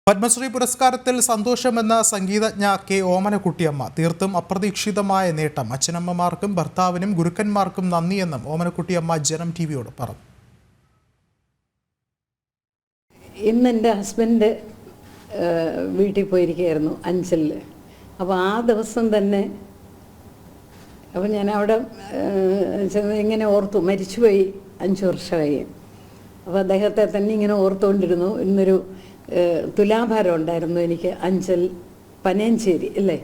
Padmashri പുരസ്കാരത്തിൽ സന്തോഷമെന്ന സംഗീതജ്ഞ K Omanakuttiyamma തീർത്തും അപ്രതീക്ഷിതമായ നേട്ടം. അച്ഛനമ്മമാർക്കും ഭർത്താവിനും ഗുരുക്കന്മാർക്കും നന്ദിയെന്നും ഓമനക്കുട്ടിയമ്മ ജനം ടിവിയോട് പറഞ്ഞു. ഇന്ന് എൻ്റെ ഹസ്ബൻഡ് വീട്ടിൽ പോയിരിക്കുകയായിരുന്നു അഞ്ചലിൽ. അപ്പോൾ ആ ദിവസം തന്നെ അപ്പോൾ ഞാൻ അവിടെ ഇങ്ങനെ ഓർത്തു, മരിച്ചുപോയി 5 വർഷമായി. അപ്പോൾ അദ്ദേഹത്തെ തന്നെ ഇങ്ങനെ ഓർത്തുകൊണ്ടിരുന്നു. ഇന്നൊരു തുലാഭാരം ഉണ്ടായിരുന്നു എനിക്ക് അഞ്ചൽ പനയഞ്ചേരി അല്ലേ,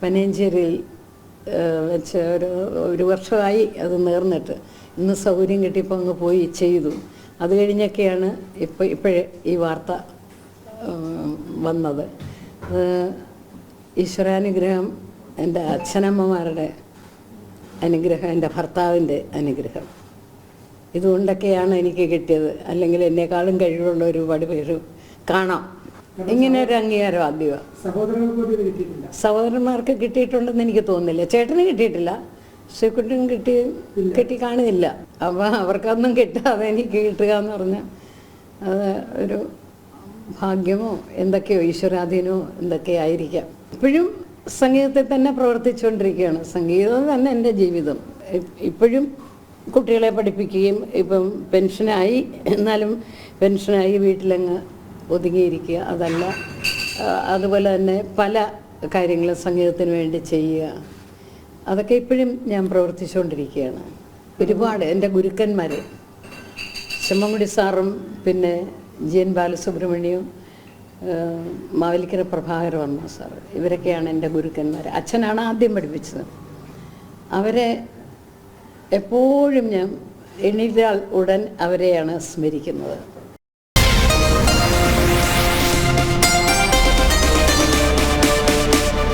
പനയഞ്ചേരിയിൽ വെച്ച് ഒരു വർഷമായി അത് നേർന്നിട്ട്. ഇന്ന് സൗകര്യം കിട്ടിയപ്പോൾ അങ്ങ് പോയി ചെയ്തു. അത് കഴിഞ്ഞൊക്കെയാണ് ഇപ്പോഴേ ഈ വാർത്ത വന്നത്. ഈശ്വരാനുഗ്രഹം, എൻ്റെ അച്ഛനമ്മമാരുടെ അനുഗ്രഹം, എൻ്റെ ഭർത്താവിൻ്റെ അനുഗ്രഹം, ഇതുകൊണ്ടൊക്കെയാണ് എനിക്ക് കിട്ടിയത്. അല്ലെങ്കിൽ എന്നെക്കാളും കഴിവുള്ള ഒരുപാട് പേര് കാണാം. ഇങ്ങനെ ഒരു അംഗീകാരം ആദ്യമാണ്. സഹോദരന്മാർക്ക് കിട്ടിയിട്ടുണ്ടെന്ന് എനിക്ക് തോന്നുന്നില്ല. ചേട്ടന് കിട്ടിയിട്ടില്ല, ശ്രീകുട്ടനും കിട്ടി കാണുന്നില്ല. അപ്പോൾ അവർക്കൊന്നും കിട്ടാതെ എനിക്ക് കിട്ടുക എന്ന് പറഞ്ഞാൽ അത് ഒരു ഭാഗ്യമോ എന്തൊക്കെയോ ഈശ്വരാധീനമോ എന്തൊക്കെയോ ആയിരിക്കാം. ഇപ്പോഴും സംഗീതത്തിൽ തന്നെ പ്രവർത്തിച്ചുകൊണ്ടിരിക്കുകയാണ്. സംഗീതം തന്നെ എൻ്റെ ജീവിതം. ഇപ്പോഴും കുട്ടികളെ പഠിപ്പിക്കുകയും ഇപ്പം പെൻഷനായി, എന്നാലും പെൻഷനായി വീട്ടിലങ്ങ് ഒതുങ്ങിയിരിക്കുക. അതല്ല, അതുപോലെ തന്നെ പല കാര്യങ്ങളും സംഗീതത്തിന് വേണ്ടി ചെയ്യുക, അതൊക്കെ ഇപ്പോഴും ഞാൻ പ്രവർത്തിച്ചുകൊണ്ടിരിക്കുകയാണ്. ഒരുപാട് എൻ്റെ ഗുരുക്കന്മാർ, ചെമ്മൻകുടി സാറും പിന്നെ ജി.എൻ. ബാലസുബ്രഹ്മണ്യവും മാവേലിക്കര പ്രഭാകരവർമ്മ സാറ്, ഇവരൊക്കെയാണ് എൻ്റെ ഗുരുക്കന്മാർ. അച്ഛനാണ് ആദ്യം പഠിപ്പിച്ചത്. അവരെ എപ്പോഴും ഞാൻ എണീറ്റാൽ ഉടൻ അവരെയാണ് സ്മരിക്കുന്നത്.